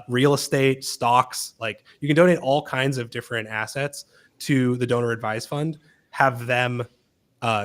real estate, stocks, like you can donate all kinds of different assets to the donor advised fund, have them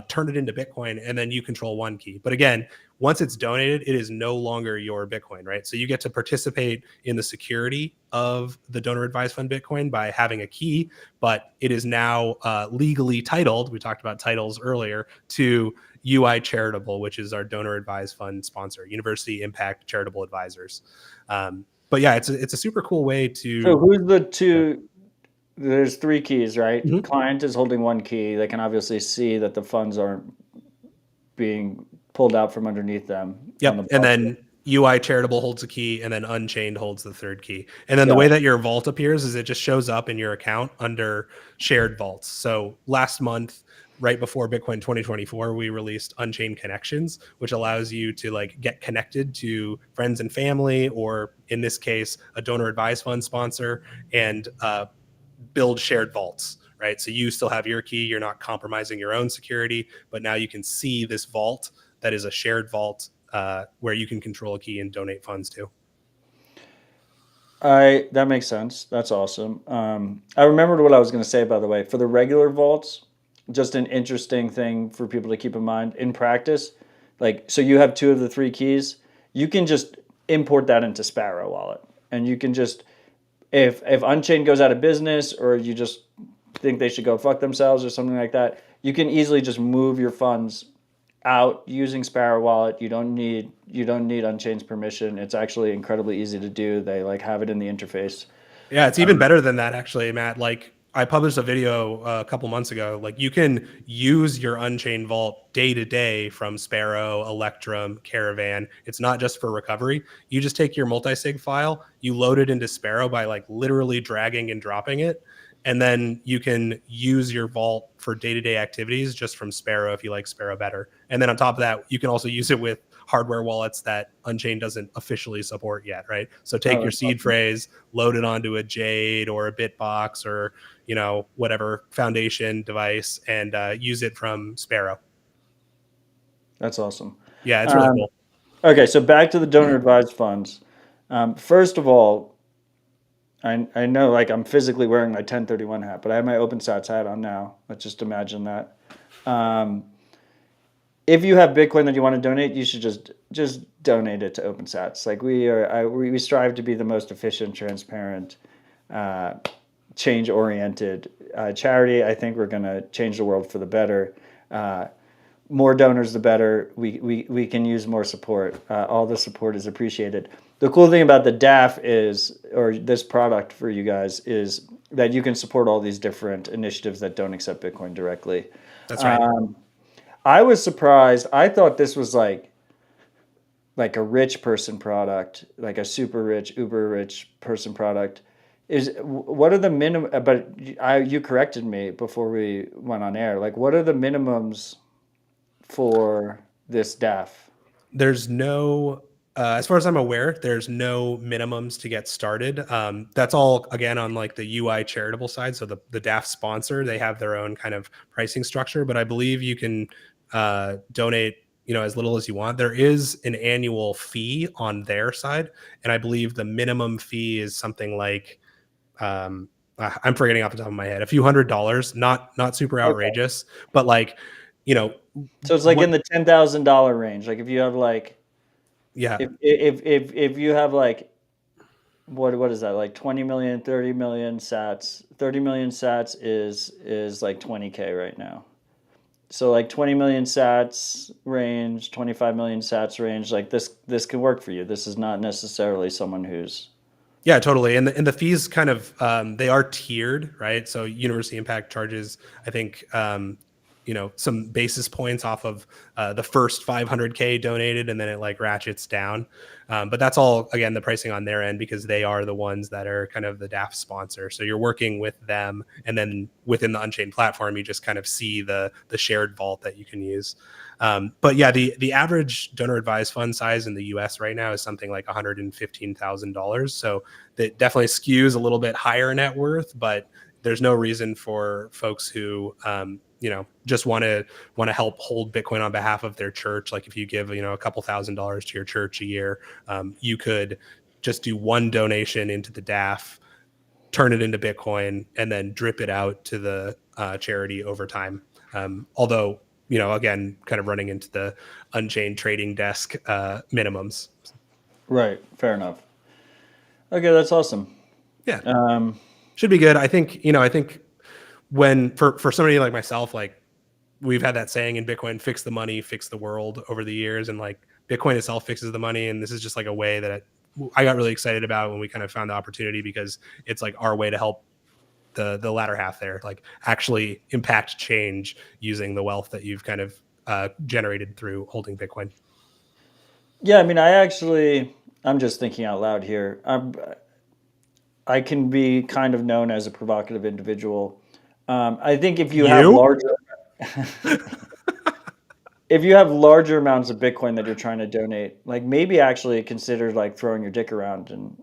turn it into Bitcoin, and then you control 1 key. But again, once it's donated, it is no longer your Bitcoin, right? So you get to participate in the security of the donor advised fund Bitcoin by having a key, but it is now legally titled. We talked about titles earlier, to UI Charitable, which is our donor advised fund sponsor, University Impact Charitable Advisors. But yeah, it's a super cool way to. So who's the two? There's three keys, right? Mhm. Client is holding one key. They can obviously see that the funds aren't being pulled out from underneath them. On the Yep. And blockchain. then UI Charitable holds a key, and then Unchained holds the third key. And then the Got way it. that your vault appears is it just shows up in your account under shared vaults. So last month, right before Bitcoin 2024, we released Unchained Connections, which allows you to like get connected to friends and family, or in this case, a donor advised fund sponsor, and build shared vaults, right? So you still have your key, you're not compromising your own security, but now you can see this vault that is a shared vault where you can control a key and donate funds to. That makes sense. That's awesome. I remembered what I was going to say, by the way. For the regular vaults, just an interesting thing for people to keep in mind in practice. Like, so you have two of the three keys. You can just import that into Sparrow Wallet, and you can just, if Unchained goes out of business, or you just think they should go fuck themselves or something like that, you can easily just move your funds out using Sparrow Wallet. You don't need Unchained's permission. It's actually incredibly easy to do. They like have it in the interface. Yeah, it's even better than that, actually, Matt. Like, I published a video a couple months ago. Like, you can use your Unchained vault day to day from Sparrow, Electrum, Caravan. It's not just for recovery. You just take your multi-sig file, you load it into Sparrow by like literally dragging and dropping it, and then you can use your vault for day-to-day activities just from Sparrow if you like Sparrow better. And then on top of that, you can also use it with hardware wallets that Unchained doesn't officially support yet, right? So take your that's seed awesome. phrase, load it onto a Jade or a Bitbox or, you know, whatever foundation device, and use it from Sparrow. That's awesome. Yeah, it's really cool. Okay, so back to the donor advised funds. First of all, I know like I'm physically wearing my 1031 hat, but I have my OpenSats hat on now. Let's just imagine that. If you have Bitcoin that you want to donate, you should just donate it to OpenSats. Like we strive to be the most efficient, transparent, change oriented charity. I think we're going to change the world for the better. More donors, the better. We can use more support. All the support is appreciated. The cool thing about the DAF is, or this product for you guys, is that you can support all these different initiatives that don't accept Bitcoin directly. That's right. I was surprised. I thought this was like a rich person product, like a super rich, uber rich person product. What are the minimum? But you corrected me before we went on air. Like, what are the minimums for this DAF? There's no, as far as I'm aware, there's no minimums to get started. That's all again on like the UI Charitable side. So the DAF sponsor, they have their own kind of pricing structure, but I believe you can donate, you know, as little as you want. There is an annual fee on their side, and I believe the minimum fee is something like, I'm forgetting off the top of my head, a few $100s, not super outrageous, but like, you know, So it's like in the $10,000 range. Like if you have like, yeah, if you have like, what is that, like 20 million, 30 million sats? 30 million sats is like 20K right now. So like 20 million sats range, 25 million sats range, like this can work for you. This is not necessarily someone who's. yeah, totally. And the fees kind of, they are tiered, right? So University Impact charges, I think, you know, some basis points off of the first 500K donated, and then it like ratchets down. But that's all, again, the pricing on their end, because they are the ones that are kind of the DAF sponsor. So you're working with them, and then within the Unchained platform, you just kind of see the shared vault that you can use. But yeah, the average donor advised fund size in the US right now is something like $115,000. So that definitely skews a little bit higher net worth, but there's no reason for folks who, you know, just want to help hold Bitcoin on behalf of their church. Like if you give, you know, a couple $1,000s to your church a year, you could just do one donation into the DAF, turn it into Bitcoin, and then drip it out to the charity over time. Although, again, kind of running into the Unchained trading desk minimums. Right. Fair enough. Okay, that's awesome. Yeah. Should be good. I think when for somebody like myself, like we've had that saying in Bitcoin, fix the money, fix the world over the years. And like Bitcoin itself fixes the money. And this is just like a way that I got really excited about when we kind of found the opportunity, because it's like our way to help the latter half there, like actually impact change using the wealth that you've kind of generated through holding Bitcoin. Yeah, I mean, I'm just thinking out loud here. I can be kind of known as a provocative individual. I think if you have larger amounts of Bitcoin that you're trying to donate, like maybe actually consider like throwing your dick around and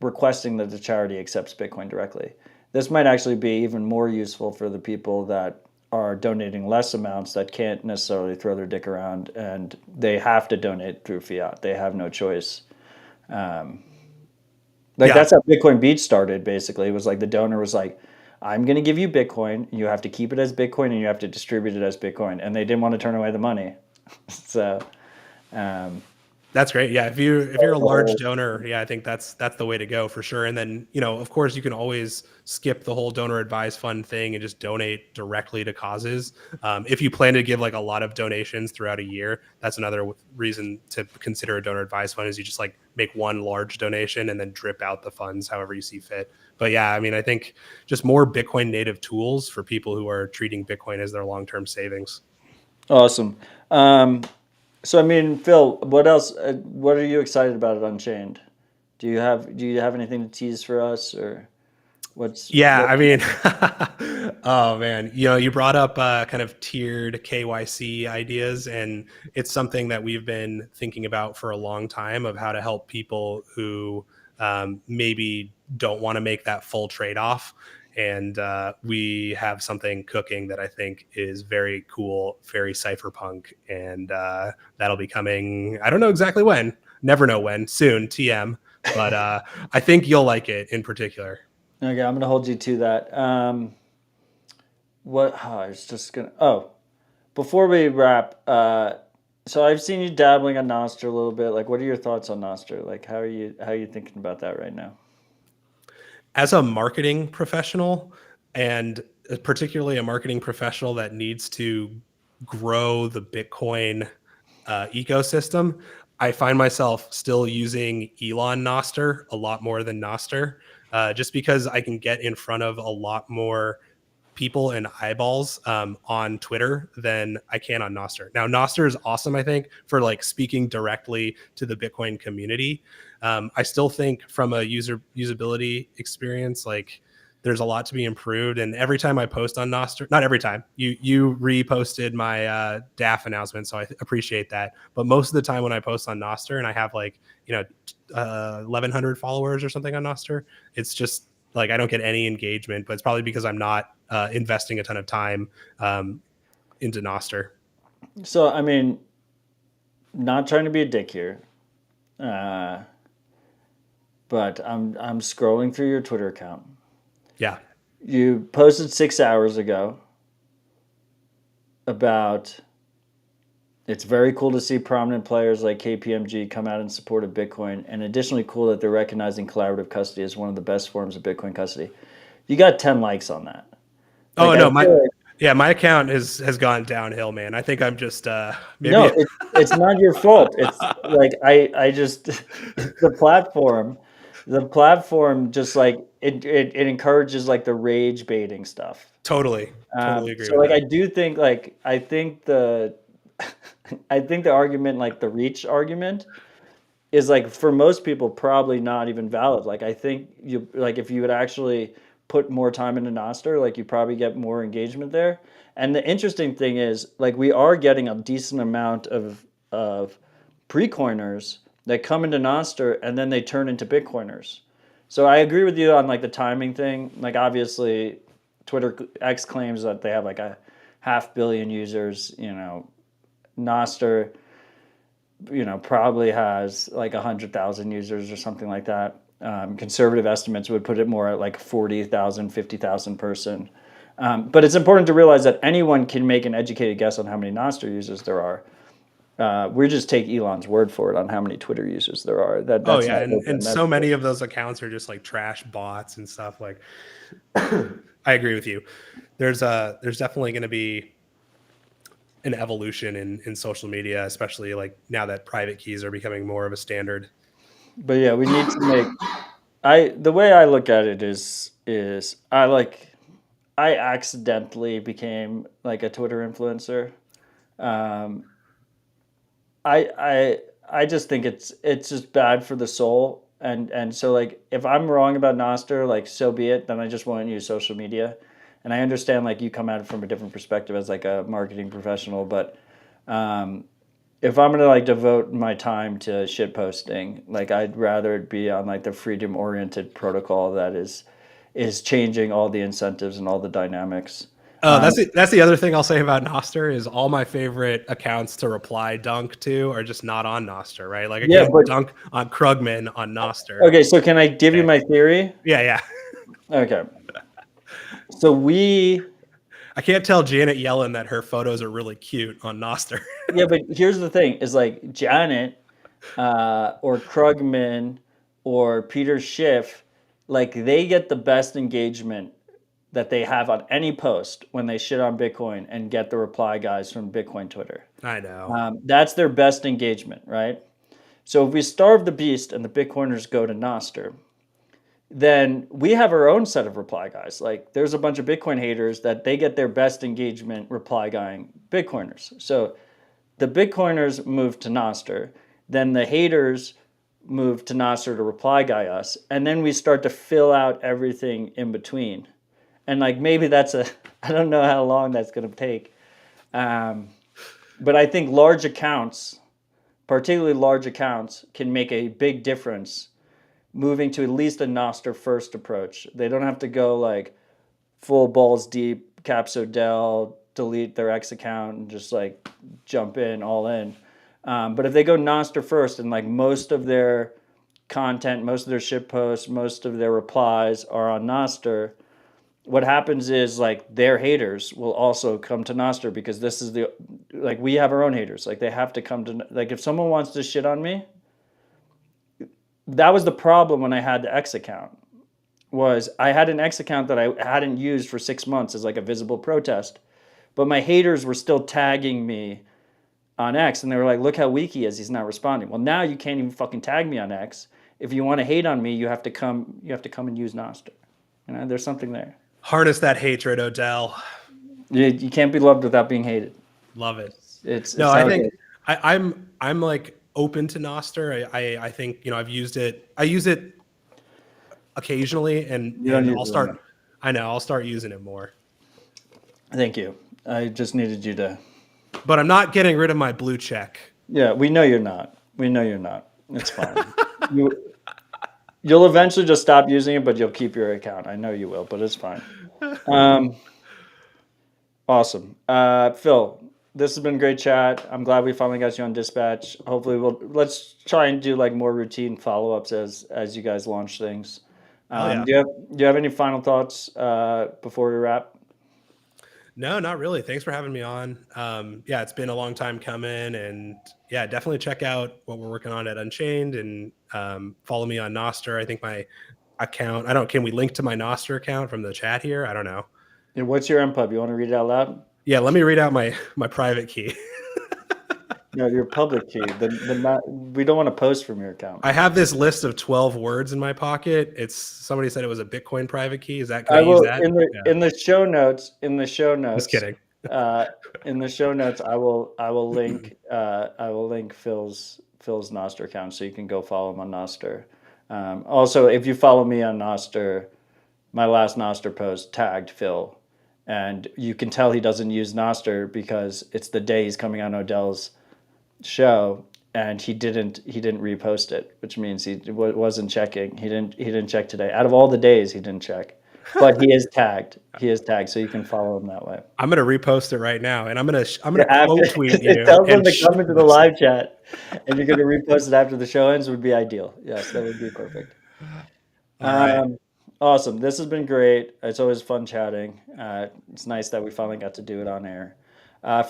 requesting that the charity accepts Bitcoin directly. This might actually be even more useful for the people that are donating less amounts that can't necessarily throw their dick around, and they have to donate through fiat. They have no choice. That's how Bitcoin Beach started, basically. It was like the donor was like, I'm going to give you Bitcoin. You have to keep it as Bitcoin and you have to distribute it as Bitcoin. And they didn't want to turn away the money. So that's great. Yeah. If you're a large donor, I think that's the way to go for sure. And then, of course you can always skip the whole donor advised fund thing and just donate directly to causes. If you plan to give like a lot of donations throughout a year, that's another reason to consider a donor advised fund, is you just like make one large donation and then drip out the funds however you see fit. But yeah, I mean, I think just more Bitcoin native tools for people who are treating Bitcoin as their long-term savings. awesome. So I mean, Phil, what else? What are you excited about at Unchained? Do you have anything to tease for us, or I mean, oh man, you brought up kind of tiered KYC ideas, and it's something that we've been thinking about for a long time, of how to help people who maybe don't want to make that full trade-off. And we have something cooking that I think is very cool, very cypherpunk, and that'll be coming. I don't know exactly when, never know when, soon, TM, but I think you'll like it in particular. Okay, I'm gonna hold you to that. I was just gonna. Oh, before we wrap, so I've seen you dabbling on Nostr a little bit. Like, what are your thoughts on Nostr? Like, how are you thinking about that right now? As a marketing professional, and particularly a marketing professional that needs to grow the Bitcoin ecosystem, I find myself still using Elon Nostr a lot more than Nostr, just because I can get in front of a lot more people and eyeballs on Twitter than I can on Nostr. Now, Nostr is awesome, I think, for like speaking directly to the Bitcoin community. I still think from a usability experience, like there's a lot to be improved. And every time I post on Nostr, not every time, you reposted my DAF announcement, so I appreciate that. But most of the time when I post on Nostr and I have like 1,100 followers or something on Nostr, it's just like I don't get any engagement. But it's probably because I'm not investing a ton of time into Nostr. So, I mean, not trying to be a dick here, but I'm scrolling through your Twitter account. Yeah. You posted 6 hours ago about it's very cool to see prominent players like KPMG come out in support of Bitcoin, and additionally cool that they're recognizing collaborative custody as one of the best forms of Bitcoin custody. You got 10 likes on that. Like, oh no, my account has gone downhill, man. I think I'm just maybe no, it's not your fault. It's like I just the platform just like it encourages like the rage baiting stuff. Totally agree So with like that. I do think like I think the argument, like the reach argument, is like for most people probably not even valid. Like I think you like if you would actually put more time into Nostr, like you probably get more engagement there. And the interesting thing is like we are getting a decent amount of pre-coiners that come into Nostr and then they turn into Bitcoiners. So I agree with you on like the timing thing. Like obviously Twitter X claims that they have like a 500 million users, Nostr probably has like 100,000 users or something like that. Conservative estimates would put it more at like 40,000, 50,000 person. But it's important to realize that anyone can make an educated guess on how many Nostr users there are. We just take Elon's word for it on how many Twitter users there are. That's Oh yeah, not and open. so many of those accounts are just like trash bots and stuff. Like, I agree with you. There's definitely going to be an evolution in social media, especially like now that private keys are becoming more of a standard. But yeah, we need to make. The way I look at it is I accidentally became like a Twitter influencer. Um, I just think it's just bad for the soul. And so like if I'm wrong about Nostr, like so be it. Then I just won't use social media. And I understand like you come at it from a different perspective as like a marketing professional, but if I'm gonna like devote my time to shit posting, like I'd rather it be on like the freedom oriented protocol that is changing all the incentives and all the dynamics. Oh, that's the other thing I'll say about Nostr is all my favorite accounts to reply dunk to are just not on Nostr, right? Like I Yeah, can't but dunk on Krugman on Nostr. okay, so can I give you my theory? Yeah, yeah. Okay. So I can't tell Janet Yellen that her photos are really cute on Nostr. yeah, but here's the thing: is like Janet or Krugman or Peter Schiff, like they get the best engagement that they have on any post when they shit on Bitcoin and get the reply guys from Bitcoin Twitter. I know. That's their best engagement, right? So if we starve the beast and the Bitcoiners go to Nostr, then we have our own set of reply guys. Like there's a bunch of Bitcoin haters that they get their best engagement reply guying Bitcoiners. So the Bitcoiners move to Nostr, then the haters move to Nostr to reply guy us, and then we start to fill out everything in between. And like maybe that's I don't know how long that's going to take. But I think large accounts, particularly large accounts, can make a big difference moving to at least a Nostr first approach. They don't have to go like full balls deep, caps Odell, delete their X account and just like jump in all in. But if they go Nostr first and like most of their content, most of their shit posts, most of their replies are on Nostr, what happens is like their haters will also come to Nostr because this is like we have our own haters. Like they have to come to, like if someone wants to shit on me, that was the problem when I had the X account. Was I had an X account that I hadn't used for 6 months as like a visible protest, but my haters were still tagging me on X, and they were like, "Look how weak he is. He's not responding." Well, now you can't even fucking tag me on X. If you want to hate on me, you have to come and use Nostr. You know, there's something there. Harness that hatred, Odell. You can't be loved without being hated. Love it. It's No, I think I'm like open to Nostr. I think I've used it. I use it occasionally, and I'll start. I know I'll start using it more. Thank you. I just needed you to. But I'm not getting rid of my blue check. Yeah, we know you're not. It's fine. You'll eventually just stop using it, but you'll keep your account. I know you will, but it's fine. Awesome. Phil, this has been a great chat. I'm glad we finally got you on Dispatch. Hopefully let's try and do like more routine follow-ups as you guys launch things. Yeah. Do you have any final thoughts before we wrap? No, not really. Thanks for having me on. Yeah, it's been a long time coming, and yeah, definitely check out what we're working on at Unchained, and follow me on Nostr. I think my account. Can we link to my Nostr account from the chat here? I don't know. And what's your MPub? You want to read it out loud? Yeah, let me read out my private key. No, your public key. We don't want to post from your account. I have this list of 12 words in my pocket. Somebody said it was a Bitcoin private key. Is that? Can I use that? In the show notes. Just kidding. In the show notes, I will link Phil's Nostr account so you can go follow him on Nostr. Also, if you follow me on Nostr, my last Nostr post tagged Phil, and you can tell he doesn't use Nostr because it's the day he's coming on Odell's show, and he didn't repost it, which means he wasn't checking. He didn't check today. Out of all the days, he didn't check. But he is tagged. So you can follow him that way. I'm gonna repost it right now, and I'm gonna quote tweet you. Tell them to come into the live chat, and you're gonna repost it after the show ends. Would be ideal. Yes, that would be perfect. All right. Awesome. This has been great. It's always fun chatting. It's nice that we finally got to do it on air.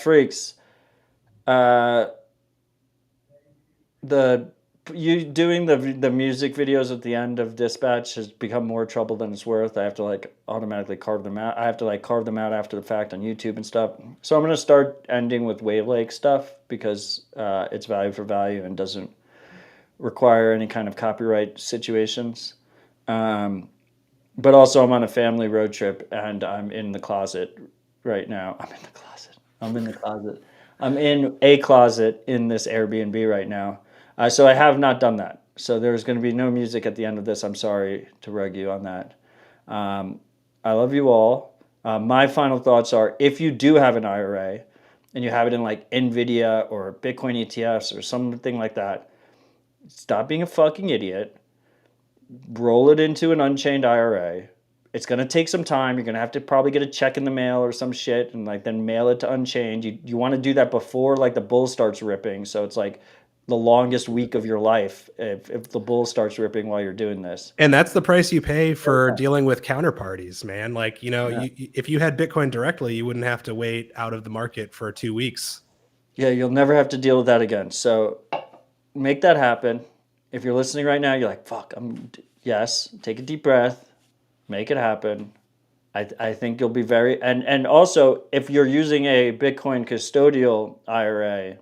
Freaks, uh, the you doing the music videos at the end of Dispatch has become more trouble than it's worth. I have to like automatically carve them out. I have to like carve them out after the fact on YouTube and stuff. So I'm gonna start ending with Wavelake stuff because it's value for value and doesn't require any kind of copyright situations. But also, I'm on a family road trip and I'm in the closet right now. I'm in the closet. I'm in the closet. I'm in a closet in this Airbnb right now. So I have not done that. So there's going to be no music at the end of this. I'm sorry to rug you on that. I love you all. My final thoughts are if you do have an IRA and you have it in like NVIDIA or Bitcoin ETFs or something like that, stop being a fucking idiot. Roll it into an Unchained IRA. It's going to take some time. You're going to have to probably get a check in the mail or some shit and like then mail it to Unchained. You want to do that before like the bull starts ripping. So it's like the longest week of your life if the bull starts ripping while you're doing this. And that's the price you pay for dealing with counterparties, man. Like, if you had Bitcoin directly, you wouldn't have to wait out of the market for 2 weeks. Yeah, you'll never have to deal with that again. So make that happen. If you're listening right now, you're like, fuck, yes, take a deep breath, make it happen. I think you'll be very, and also if you're using a Bitcoin custodial IRA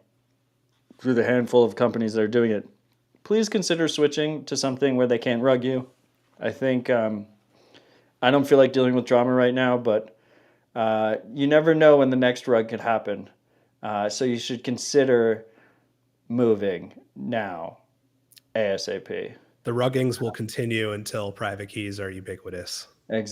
through the handful of companies that are doing it, please consider switching to something where they can't rug you. I think, I don't feel like dealing with drama right now, but you never know when the next rug could happen. So you should consider moving now. ASAP. The ruggings will continue until private keys are ubiquitous. Exactly.